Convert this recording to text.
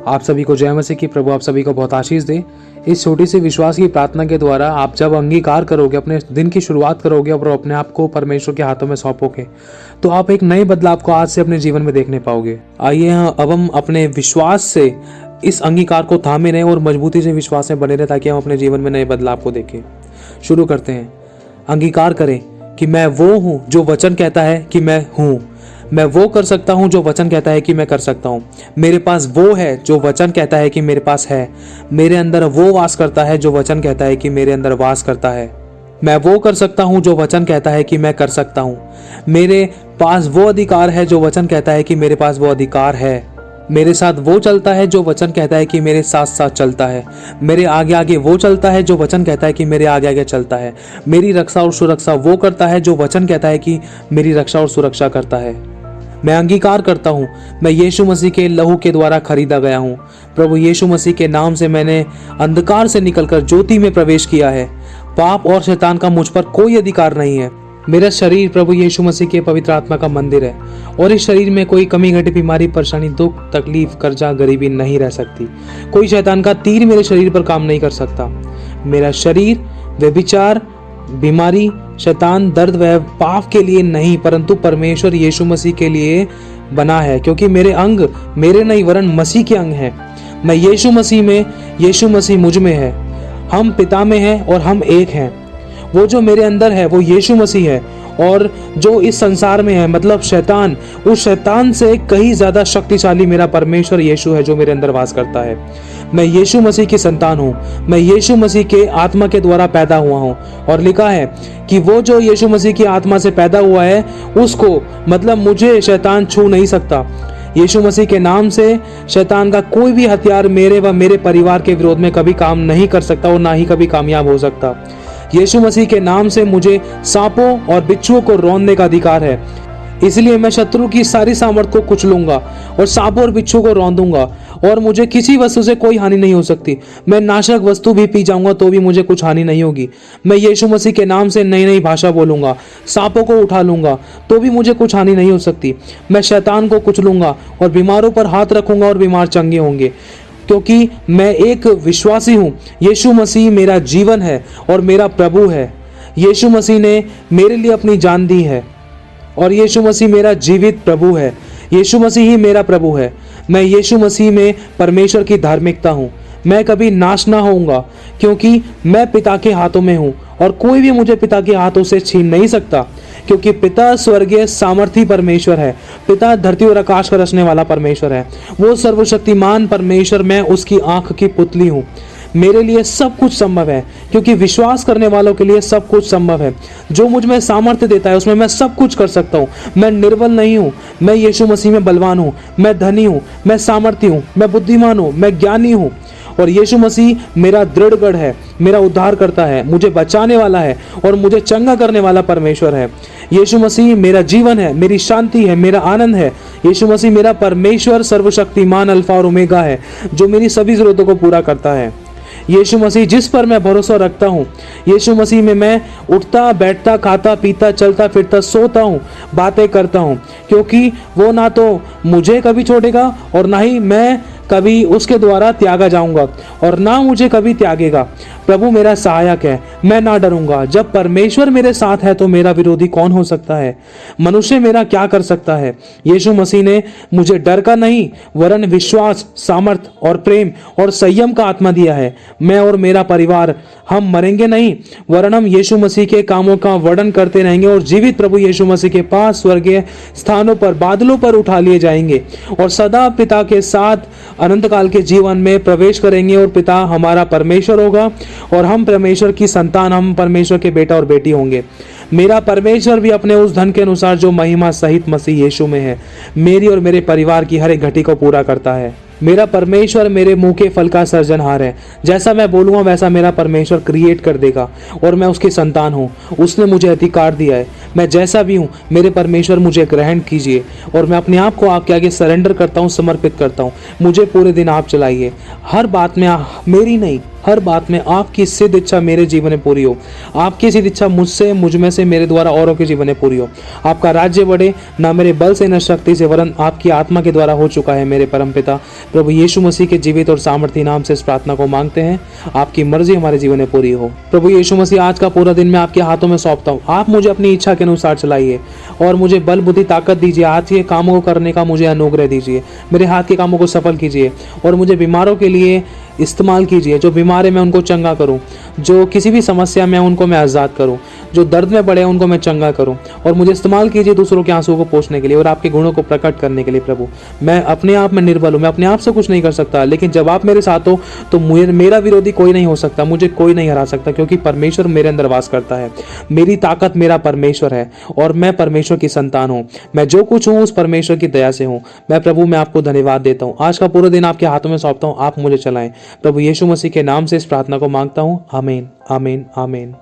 आप सभी को जय मसीह की। प्रभु आप सभी को बहुत आशीष दे। इस छोटी सी विश्वास की प्रार्थना के द्वारा आप जब अंगीकार करोगे, अपने दिन की शुरुआत करोगे और अपने आप को परमेश्वर के हाथों में सौंपोगे, तो आप एक नए बदलाव को आज से अपने जीवन में देखने पाओगे। आइए अब हम अपने विश्वास से इस अंगीकार को थामे रहें और मजबूती से विश्वास में बने रहें, ताकि हम अपने जीवन में नए बदलाव को देखें। शुरू करते हैं। अंगीकार करें कि मैं वो हूँ जो वचन कहता है कि मैं हूँ। मैं वो कर सकता हूँ जो वचन कहता है कि मैं कर सकता हूँ। मेरे पास वो है जो वचन कहता है कि मेरे पास है। मेरे अंदर वो वास करता है जो वचन कहता है कि मेरे अंदर वास करता है। मैं वो कर सकता हूँ जो वचन कहता है कि मैं कर सकता हूँ। मेरे पास वो अधिकार है जो वचन कहता है कि मेरे पास वो अधिकार है। मेरे साथ वो चलता है जो वचन कहता है कि मेरे साथ साथ चलता है। मेरे आगे आगे वो चलता है जो वचन कहता है कि मेरे आगे आगे चलता है। मेरी रक्षा और सुरक्षा वो करता है जो वचन कहता है कि मेरी रक्षा और सुरक्षा करता है। मैं अंगीकार करता हूँ, मैं यीशु मसीह के लहू के द्वारा खरीदा गया हूँ। प्रभु यीशु मसीह के नाम से मैंने अंधकार से निकलकर ज्योति में प्रवेश किया है। पाप और शैतान का मुझ पर कोई अधिकार नहीं है। मेरा शरीर प्रभु यीशु मसीह के पवित्र आत्मा का मंदिर है और इस शरीर में कोई कमी घटी, बीमारी, परेशानी, दुख, तकलीफ, कर्जा, गरीबी नहीं रह सकती। कोई शैतान का तीर मेरे शरीर पर काम नहीं कर सकता। मेरा शरीर व्यभिचार, बीमारी, शैतान, दर्द व पाप के लिए नहीं, परंतु परमेश्वर यीशु मसीह के लिए बना है, क्योंकि मेरे अंग मेरे नहीं वरन मसीह के अंग हैं। मैं यीशु मसीह में, यीशु मसीह मुझ में है। हम पिता में हैं और हम एक हैं। वो जो मेरे अंदर है वो यीशु मसीह है, और जो इस संसार में है मतलब शैतान, उस शैतान से कहीं ज्यादा शक्तिशाली मेरा परमेश्वर यीशु है जो मेरे अंदर वास करता है। मैं यीशु मसीह की संतान हूँ। मैं यीशु मसीह के आत्मा के द्वारा पैदा हुआ हूँ, और लिखा है कि वो जो यीशु मसीह की आत्मा से पैदा हुआ है उसको मतलब मुझे शैतान छू नहीं सकता। यीशु मसीह के नाम से शैतान का कोई भी हथियार मेरे व मेरे परिवार के विरोध में कभी काम नहीं कर सकता और ना ही कभी कामयाब हो सकता। यीशु मसीह के नाम से मुझे सांपों और बिच्छुओं को रौंदने का अधिकार है। इसलिए मैं शत्रु की सारी सामर्थ को कुचलूंगा और सांपों और बिच्छुओं को रौंदूंगा, और मुझे किसी वस्तु से कोई हानि नहीं हो सकती। मैं नाशक वस्तु भी पी जाऊंगा तो भी मुझे कुछ हानि नहीं होगी। मैं यीशु मसीह के नाम से नई नई भाषा बोलूंगा, सांपों को उठा लूंगा तो भी मुझे कुछ हानि नहीं हो सकती। मैं शैतान को कुचलूंगा और बीमारों पर हाथ रखूंगा और बीमार चंगे होंगे, क्योंकि मैं एक विश्वासी हूँ। यीशु मसीह मेरा जीवन है और मेरा प्रभु है। यीशु मसीह ने मेरे लिए अपनी जान दी है और यीशु मसीह मेरा जीवित प्रभु है। यीशु मसीह ही मेरा प्रभु है। मैं यीशु मसीह में परमेश्वर की धार्मिकता हूँ। मैं कभी नाश ना होऊंगा, क्योंकि मैं पिता के हाथों में हूँ और कोई भी मुझे पिता के हाथों से छीन नहीं सकता, क्योंकि पिता स्वर्गीय सामर्थी परमेश्वर है। पिता धरती और आकाश का रचने वाला परमेश्वर है। वो सर्वशक्तिमान परमेश्वर, मैं उसकी आंख की पुतली हूँ। मेरे लिए सब कुछ संभव है, क्योंकि विश्वास करने वालों के लिए सब कुछ संभव है। जो मुझ में सामर्थ्य देता है उसमें मैं सब कुछ कर सकता हूँ। मैं निर्बल नहीं हूँ, मैं यीशु मसीह में बलवान हूँ। मैं धनी हूँ, मैं सामर्थी हूँ, मैं बुद्धिमान हूँ, मैं ज्ञानी हूँ, और यीशु मसीह मेरा दृढ़ गढ़ है, मेरा उद्धार करता है, मुझे बचाने वाला है और मुझे चंगा करने वाला परमेश्वर है। यीशु मसीह मेरा जीवन है, मेरी शांति है, मेरा आनंद है। यीशु मसीह मेरा परमेश्वर सर्वशक्तिमान अल्फा और ओमेगा है, जो मेरी सभी जरूरतों को पूरा करता है। यीशु मसीह जिस पर मैं भरोसा रखता हूँ, यीशु मसीह में मैं उठता बैठता, खाता पीता, चलता फिरता, सोता हूँ, बातें करता हूँ, क्योंकि वो ना तो मुझे कभी छोड़ेगा और ना ही मैं कभी उसके द्वारा त्यागा जाऊंगा, और ना मुझे कभी त्यागेगा। प्रभु मेरा सहायक है, मैं ना डरूंगा। जब परमेश्वर मेरे साथ है तो मेरा विरोधी कौन हो सकता है? मनुष्य मेरा क्या कर सकता है? यीशु मसीह ने मुझे डर का नहीं वरन विश्वास, सामर्थ और प्रेम और संयम का आत्मा दिया है। मैं और मेरा परिवार, हम मरेंगे नहीं वरन हम यीशु मसीह के कामों का वर्णन करते रहेंगे और जीवित प्रभु यीशु मसीह के पास स्वर्गीय स्थानों पर, बादलों पर उठा लिए जाएंगे और सदा पिता के साथ अनंत काल के जीवन में प्रवेश करेंगे। और पिता हमारा परमेश्वर होगा और हम परमेश्वर की संतान, हम परमेश्वर के बेटा और बेटी होंगे। मेरा परमेश्वर भी अपने उस धन के अनुसार जो महिमा सहित मसीह यीशु में है, मेरी और मेरे परिवार की हर एक घटी को पूरा करता है। मेरा परमेश्वर मेरे मुंह के फल का सर्जनहार है। जैसा मैं बोलूँगा वैसा मेरा परमेश्वर क्रिएट कर देगा, और मैं उसकी संतान हूँ। उसने मुझे अधिकार दिया है। मैं जैसा भी हूँ, मेरे परमेश्वर मुझे ग्रहण कीजिए, और मैं अपने आप को आपके आगे सरेंडर करता हूँ, समर्पित करता हूँ। मुझे पूरे दिन आप चलाइए। हर बात में मेरी नहीं, हर बात में आपकी सिद्ध इच्छा मेरे जीवन में पूरी हो। आपकी सिद्ध इच्छा मुझसे, मुझ में से, मेरे द्वारा औरों के जीवन में पूरी हो। आपका राज्य बढ़े, ना मेरे बल से न शक्ति से, वरन आपकी आत्मा के द्वारा हो चुका है मेरे परमपिता प्रभु यीशु मसीह के जीवित और सामर्थी नाम से इस प्रार्थना को मांगते हैं। आपकी मर्जी हमारे जीवन में पूरी हो। प्रभु यीशु मसीह, आज का पूरा दिन मैं आपके हाथों में सौंपता हूँ। आप मुझे अपनी इच्छा के अनुसार चलाइए और मुझे बल बुद्धि ताकत दीजिए। आज के कामों को करने का मुझे अनुग्रह दीजिए। मेरे हाथ के कामों को सफल कीजिए और मुझे बीमारों के लिए इस्तेमाल कीजिए। जो बीमार है मैं उनको चंगा करूं, जो किसी भी समस्या में उनको मैं आज़ाद करूं, जो दर्द में पड़े उनको मैं चंगा करूं, और मुझे इस्तेमाल कीजिए दूसरों के आंसुओं को पोंछने के लिए और आपके गुणों को प्रकट करने के लिए। प्रभु, मैं अपने आप में निर्बल हूं, मैं अपने आप से कुछ नहीं कर सकता, लेकिन जब आप मेरे साथ हो तो मेरा विरोधी कोई नहीं हो सकता, मुझे कोई नहीं हरा सकता, क्योंकि परमेश्वर मेरे अंदर वास करता है। मेरी ताकत मेरा परमेश्वर है और मैं परमेश्वर की संतान हूँ। मैं जो कुछ हूँ उस परमेश्वर की दया से हूँ। मैं प्रभु, मैं आपको धन्यवाद देता हूँ। आज का पूरा दिन आपके हाथों में सौंपता हूँ। आप मुझे चलाएं। प्रभु यीशु मसीह के नाम से इस प्रार्थना को मांगता हूँ। आमीन, आमीन, आमीन।